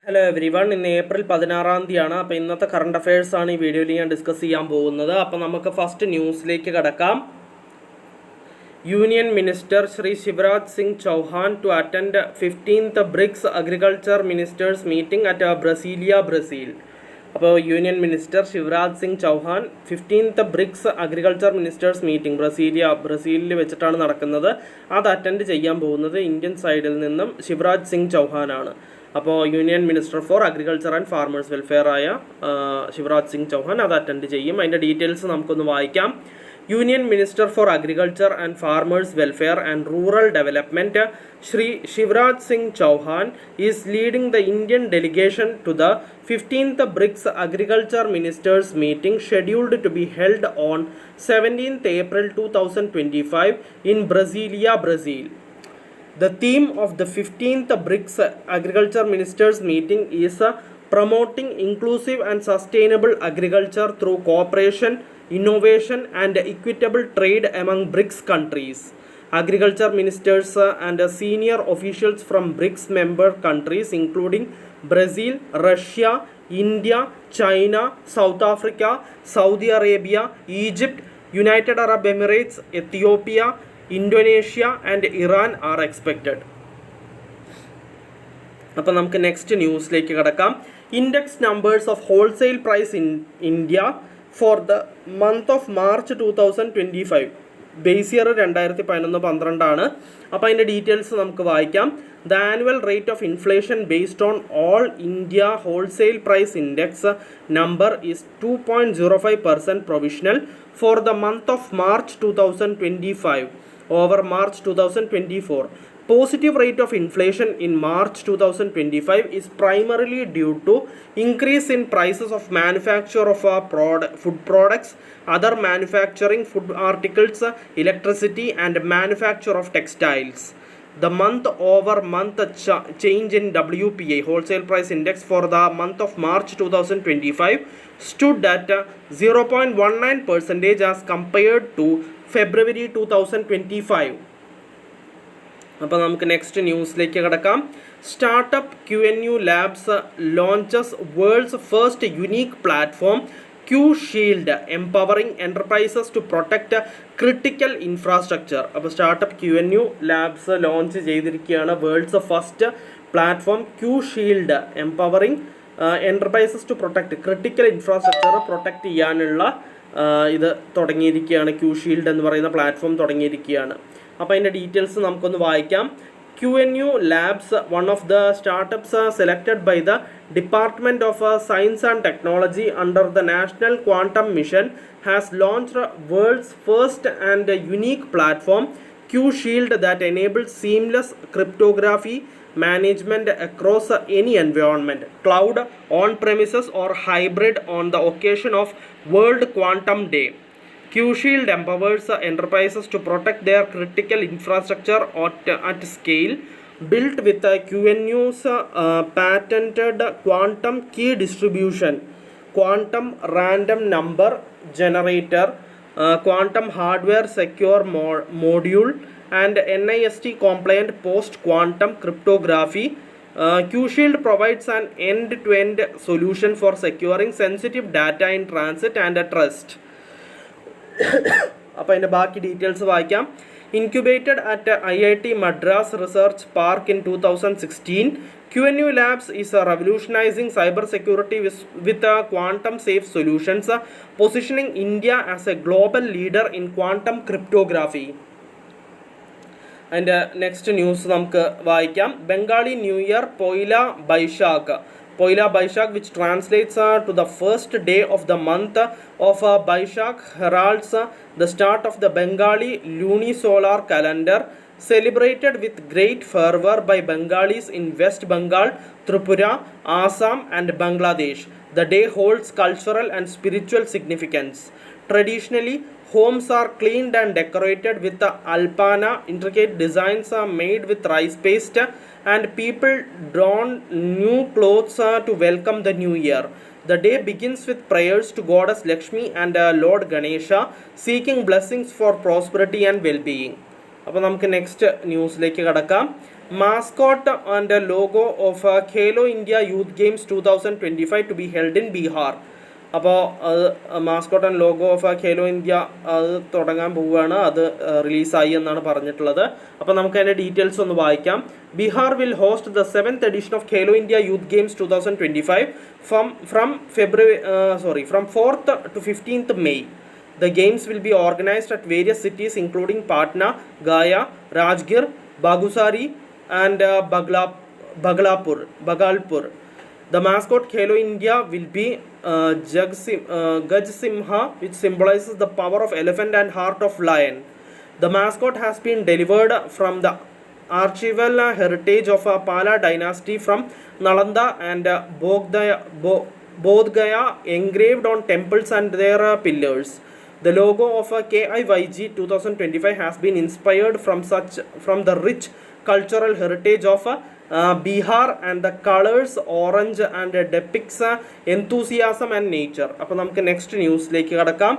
Hello every one. ഇന്ന് April 16-ാം തീയതിയാണ്. അപ്പോൾ ഇന്നത്തെ കറണ്ട് അഫയേഴ്സ് ആണ് ഈ വീഡിയോയിൽ ഞാൻ ഡിസ്കസ് ചെയ്യാൻ പോകുന്നത്. അപ്പോൾ നമുക്ക് ഫസ്റ്റ് ന്യൂസിലേക്ക് കടക്കാം. Union minister Shri Shivraj Singh Chouhan to attend 15th BRICS agriculture ministers meeting at Brasilia, Brazil. അപ്പോൾ union minister Shivraj Singh Chouhan 15th BRICS agriculture ministers meeting ബ്രസീലിൽ വെച്ചിട്ടാണ് നടക്കുന്നത്. അത് അറ്റൻഡ് ചെയ്യാൻ പോകുന്നത് ഇന്ത്യൻ സൈഡിൽ നിന്നും ശിവരാജ് സിംഗ് ചൗഹാനാണ്. അപ്പോൾ union minister for agriculture and farmers welfare ആയ ശിവരാജ് സിംഗ് ചൗഹാൻ അത് അറ്റൻഡ് ചെയ്യും. അതിൻ്റെ ഡീറ്റെയിൽസ് നമുക്കൊന്ന് വായിക്കാം. Union minister for agriculture and farmers welfare and rural development Shri Shivraj Singh Chouhan is leading the Indian delegation to the 15th BRICS agriculture ministers meeting scheduled to be held on 17th April 2025 in Brasilia, Brazil. The theme of the 15th BRICS Agriculture Ministers meeting is promoting inclusive and sustainable agriculture through cooperation, innovation and equitable trade among BRICS countries. Agriculture ministers and senior officials from BRICS member countries including Brazil, Russia, India, China, South Africa, Saudi Arabia, Egypt, United Arab Emirates, Ethiopia, Indonesia and Iran are expected. അപ്പോൾ നമുക്ക് next ന്യൂസിലേക്ക് കടക്കാം. Index numbers of wholesale price in India for the month of March 2025. Base year 2011-12 ആണ്. അപ്പോൾ അതിൻ്റെ details നമുക്ക് വായിക്കാം. The annual rate of inflation based on all India wholesale price index number is 2.05% provisional for the month of March 2025 over March 2024. Positive rate of inflation in March 2025 is primarily due to increase in prices of manufacture of food products, other manufacturing food articles, electricity and manufacture of textiles. The month-over-month change in WPI wholesale price index for the month of March 2025 stood at 0.19% as compared to February 2025. അപ്പോൾ നമുക്ക് next ന്യൂസിലേക്ക് കിടക്കാം. Startup QNU labs launches world's first unique platform QShield empowering enterprises to protect critical infrastructure. അപ്പോൾ startup QNU labs launch ചെയ്തിരിക്കുകയാണ് world's first platform QShield empowering enterprises to protect critical infrastructure protect ചെയ്യാനുള്ള ഇത് തുടങ്ങിയിരിക്കുകയാണ്. QShield എന്ന് പറയുന്ന platform തുടങ്ങിയിരിക്കുകയാണ്. അപ്പോൾ അതിൻ്റെ ഡീറ്റെയിൽസ് നമുക്കൊന്ന് വായിക്കാം. QNU labs one of the startups selected by the department of science and technology under the national quantum mission has launched world's first and unique platform QShield that enables seamless cryptography management across any environment, cloud, on-premises or hybrid on the occasion of World Quantum Day. QShield empowers enterprises to protect their critical infrastructure at scale, built with QNU's patented quantum key distribution, quantum random number generator, quantum hardware secure module and NIST compliant post quantum cryptography. QShield provides an end-to-end solution for securing sensitive data in transit and at rest. അപ്പോൾ അതിൻ്റെ ബാക്കി details വായിക്കാം. Incubated at IIT Madras Research Park in 2016, QNU Labs is revolutionizing cybersecurity with quantum safe solutions, positioning India as a global leader in quantum cryptography. അതിൻ്റെ next news നമുക്ക് വായിക്കാം. Bengali new year Poila Baishak, which translates to the first day of the month of Baishak, heralds the start of the Bengali lunisolar calendar, celebrated with great fervor by Bengalis in West Bengal, Tripura, Assam and Bangladesh. The day holds cultural and spiritual significance. Traditionally, homes are cleaned and decorated with alpana. Intricate designs are made with rice paste and people don new clothes to welcome the new year. The day begins with prayers to Goddess Lakshmi and Lord Ganesha, seeking blessings for prosperity and well-being. അപ്പോൾ നമുക്ക് next ന്യൂസിലേക്ക് കടക്കാം. mascot and logo of Khelo India Youth Games 2025 to be held in Bihar. അപ്പോൾ അത് mascot and logo of Khelo India അത് തുടങ്ങാൻ പോവുകയാണ്. അത് റിലീസായി എന്നാണ് പറഞ്ഞിട്ടുള്ളത്. അപ്പോൾ നമുക്ക് അതിൻ്റെ ഡീറ്റെയിൽസ് ഒന്ന് വായിക്കാം. Bihar will host the 7th edition of Khelo India youth games 2025 from 4th to 15th May. The games will be organized at various cities including Patna, Gaya, Rajgir, Bagusari and Bhagalpur. The mascot Khelo India will be Gaj Simha, which symbolizes the power of elephant and heart of lion. The mascot has been delivered from the archival heritage of Pala dynasty from Nalanda and Bodh Gaya, engraved on temples and their pillars. The logo of KIYG 2025 has been inspired from the rich cultural heritage of Bihar and the colors orange and depicts enthusiasm and nature. അപ്പോൾ നമുക്ക് next ന്യൂസിലേക്ക് കടക്കാം.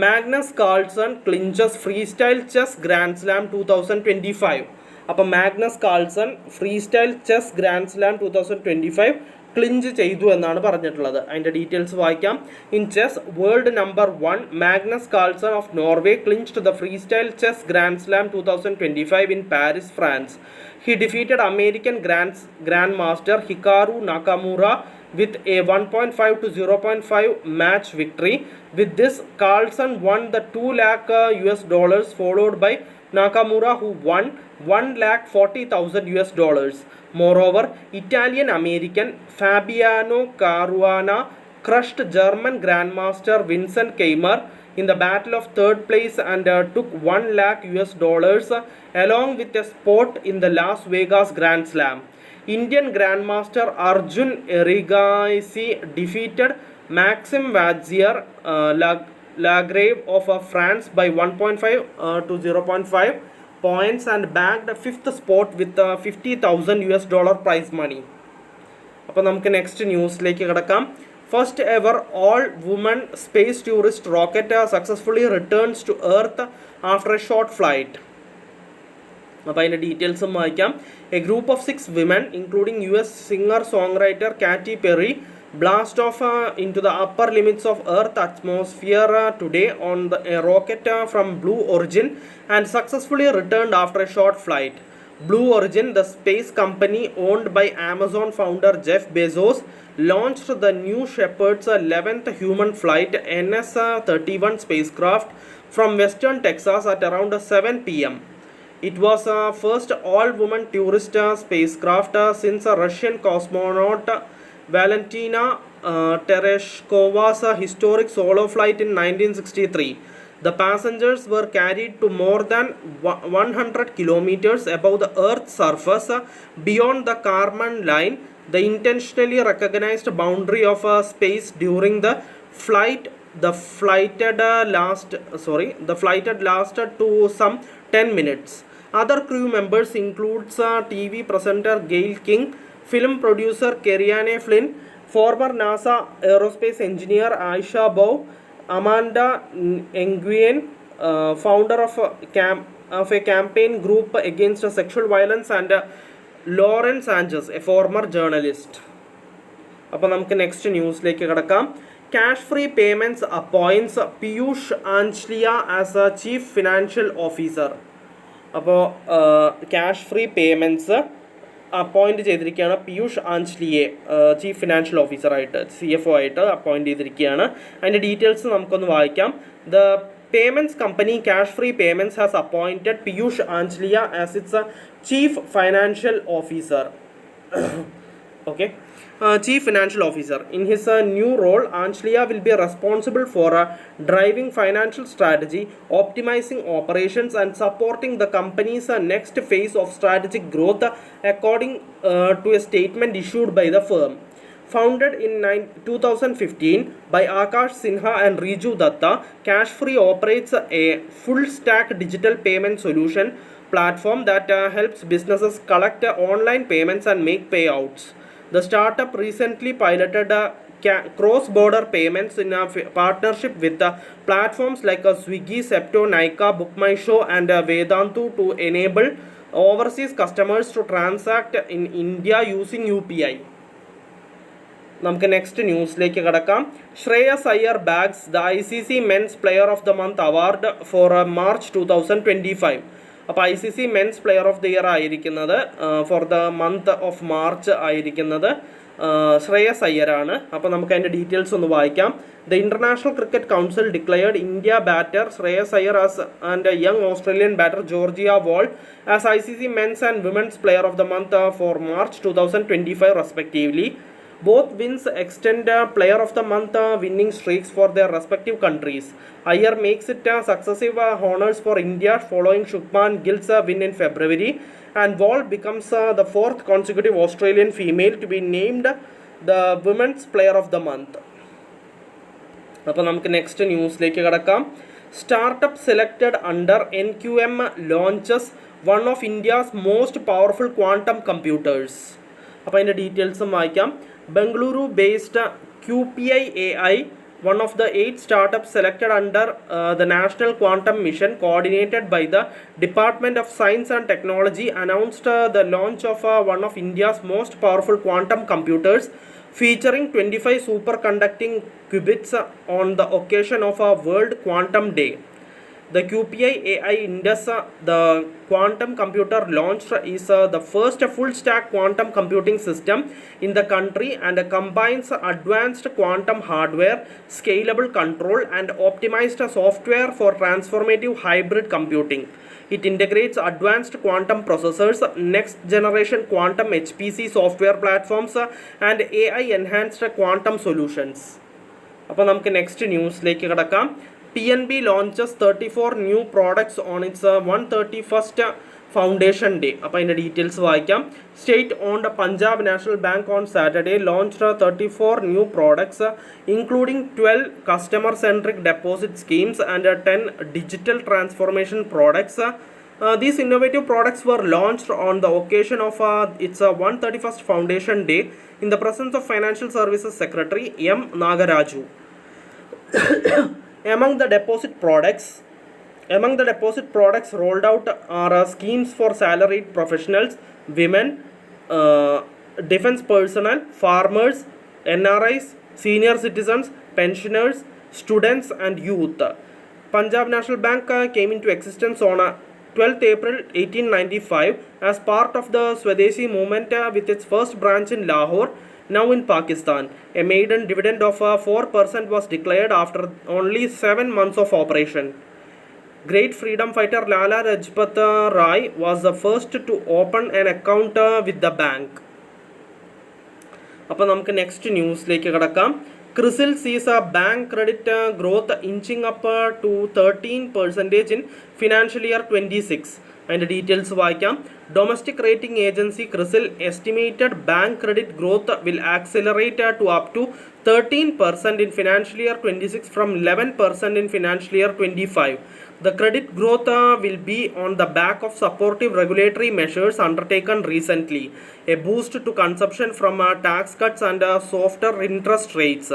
Magnus Carlsen clinches free style chess grand slam 2025. അപ്പോൾ Magnus Carlsen free style chess grand slam 2025 clinch ചെയ്തു എന്നാണ് പറഞ്ഞിട്ടുള്ളത്. അതിൻ്റെ details വായിക്കാം. In chess world number 1 Magnus Carlsen of Norway clinched the free style chess grand slam 2025 in Paris, France. He defeated American Grandmaster Hikaru Nakamura with a 1.5 to 0.5 match victory. With this, Carlson won the $2 lakh US, followed by Nakamura, who won $1,40,000. Moreover, Italian-American Fabiano Caruana crushed German Grandmaster Vincent Keimer in the battle of third place and took $1 lakh US along with a spot in the Las Vegas Grand Slam. Indian Grandmaster Arjun Erigaisi defeated Maxime Vachier Lagrave of France by 1.5 to 0.5 points and bagged a 5th spot with $50,000 prize money. അപ്പോൾ നമുക്ക് next ന്യൂസിലേക്ക് കിടക്കാം. First ever all-woman space tourist rocket successfully returns to Earth after a short flight. അപ്പോൾ അതിൻ്റെ ഡീറ്റെയിൽസും വായിക്കാം. A group of 6 women, including US singer-songwriter Katy Perry, blast off into the upper limits of Earth atmosphere today on a rocket from Blue Origin and successfully returned after a short flight. Blue Origin, the space company owned by Amazon founder Jeff Bezos, launched the New Shepard's 11th human flight NS-31 spacecraft from western Texas at around 7 p.m. It was first all-woman tourist spacecraft since Russian cosmonaut Valentina Tereshkova's historic solo flight in 1963. The passengers were carried to more than 100 kilometers above the Earth's surface beyond the Kármán line, the intentionally recognized boundary of space. During the flight. The flight had lasted to some 10 minutes. Other crew members includes TV presenter Gayle King, film producer Kerianne Flynn, former NASA aerospace engineer Aisha Bow, Amanda Nguyen, founder of a campaign group against sexual violence, and Lauren Sanchez, a former journalist. അപ്പോൾ നമുക്ക് next ന്യൂസിലേക്ക് കിടക്കാം. Cash free payments appoints Piyush Anchliya as a chief financial officer. അപ്പോൾ cash free payments appoint ചെയ്തിരിക്കുകയാണ് പീയൂഷ് ആഞ്ച്ലിയെ chief financial ഓഫീസറായിട്ട് CFO ആയിട്ട് appoint ചെയ്തിരിക്കുകയാണ്. അതിൻ്റെ ഡീറ്റെയിൽസ് നമുക്കൊന്ന് വായിക്കാം. The payments company cash free payments has appointed Piyush Anchliya as its chief financial officer. Okay. Chief Financial Officer. In his new role, Anchlia will be responsible for driving financial strategy, optimizing operations, and supporting the company's next phase of strategic growth, according to a statement issued by the firm. Founded in 2015 by Akash Sinha and Riju Datta, CashFree operates a full-stack digital payment solution platform that helps businesses collect online payments and make payouts. The startup recently piloted cross-border payments in a partnership with platforms like Swiggy, Zepto, Nykaa, BookMyShow, and Vedantu to enable overseas customers to transact in India using UPI. നമുക്ക് next ന്യൂസിലേക്ക് കടക്കാം. Shreyas Iyer bags the ICC men's player of the month award for March 2025. അപ്പോൾ ICC men's player of the year ആയിരിക്കുന്നത് for the month of March ആയിരിക്കുന്നത് ശ്രേയസ് അയ്യരാണ്. അപ്പോൾ നമുക്ക് അതിൻ്റെ ഡീറ്റെയിൽസ് ഒന്ന് വായിക്കാം. The international cricket council declared India batter Shreyas Iyer and young Australian batter Georgia Voll as ICC men's and women's player of the month for March 2025 respectively. Both wins extend player of the month winning streaks for their respective countries. Iyer makes it successive honors for India following Shubman Gill's win in February, and Wall becomes the fourth consecutive Australian female to be named the women's player of the month. അപ്പോൾ നമുക്ക് next ന്യൂസിലേക്ക് കടക്കാം. Startup selected under NQM launches one of India's most powerful quantum computers. അപ്പോൾ അതിൻ്റെ ഡീറ്റെയിൽസും വായിക്കാം. Bengaluru based QPI AI, one of the 8 startups selected under the National Quantum Mission coordinated by the Department of Science and Technology, announced the launch of one of India's most powerful quantum computers featuring 25 superconducting qubits on the occasion of World Quantum Day. The QPI AI Indus, the quantum computer launched, is the first full-stack quantum computing system in the country and combines advanced quantum hardware, scalable control, and optimized software for transformative hybrid computing. It integrates advanced quantum processors, next-generation quantum HPC software platforms, and AI-enhanced quantum solutions. അപ്പോൾ നമുക്ക് next ന്യൂസിലേക്ക് കിടക്കാം. PNB launches 34 new products on its 131st Foundation Day. അപ്പോൾ അതിൻ്റെ details വായിക്കാം. State owned Punjab national bank on Saturday launched 34 new products, including 12 customer-centric deposit schemes and 10 digital transformation products. These innovative products were launched on the occasion of its 131st Foundation Day in the presence of Financial Services Secretary M. Nagaraju. Among the deposit products rolled out are schemes for salaried professionals, women, defense personnel, farmers, NRIs, senior citizens, pensioners, students and youth. Punjab National Bank came into existence on 12th April 1895 as part of the Swadeshi movement with its first branch in Lahore, now in Pakistan. A maiden dividend of 4% was declared after only 7 months of operation. Great freedom fighter Lala Lajpat Rai was the first to open an account with the bank. അപ്പോൾ നമുക്ക് next ന്യൂസിലേക്ക് കിടക്കാം. CRISIL sees a bank credit growth inching up to 13% in financial year 26. അതിൻ്റെ details വായിക്കാം. Domestic rating agency CRISIL estimated bank credit growth will accelerate to up to 13% in financial year 26 from 11% in financial year 25. The credit growth will be on the back of supportive regulatory measures undertaken recently, a boost to consumption from tax cuts and softer interest rates.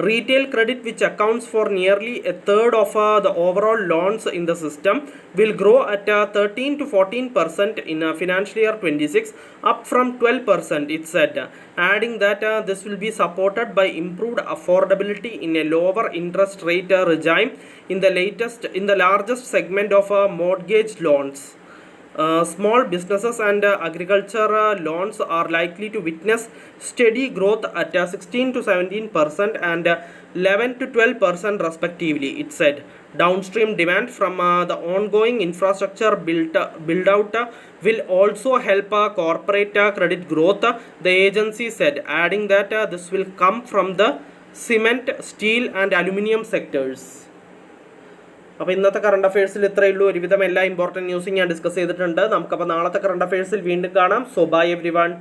Retail credit, which accounts for nearly a third of the overall loans in the system, will grow at 13 to 14% in financial year 26, up from 12%, it said, adding that this will be supported by improved affordability in a lower interest rate regime in the largest segment of mortgage loans. Small businesses and agriculture loans are likely to witness steady growth at 16 to 17% and 11 to 12% respectively, it said. Downstream demand from the ongoing infrastructure build out will also help corporate credit growth, the agency said, adding that this will come from the cement, steel and aluminium sectors. അപ്പോൾ ഇന്നത്തെ current അഫയേഴ്സിൽ ഇത്രയേ ഉള്ളൂ. ഒരുവിധം എല്ലാ important ന്യൂസും ഞാൻ discuss ചെയ്തിട്ടുണ്ട്. നമുക്കപ്പോൾ നാളത്തെ കറണ്ട് അഫയേഴ്സിൽ വീണ്ടും കാണാം. So bye every one.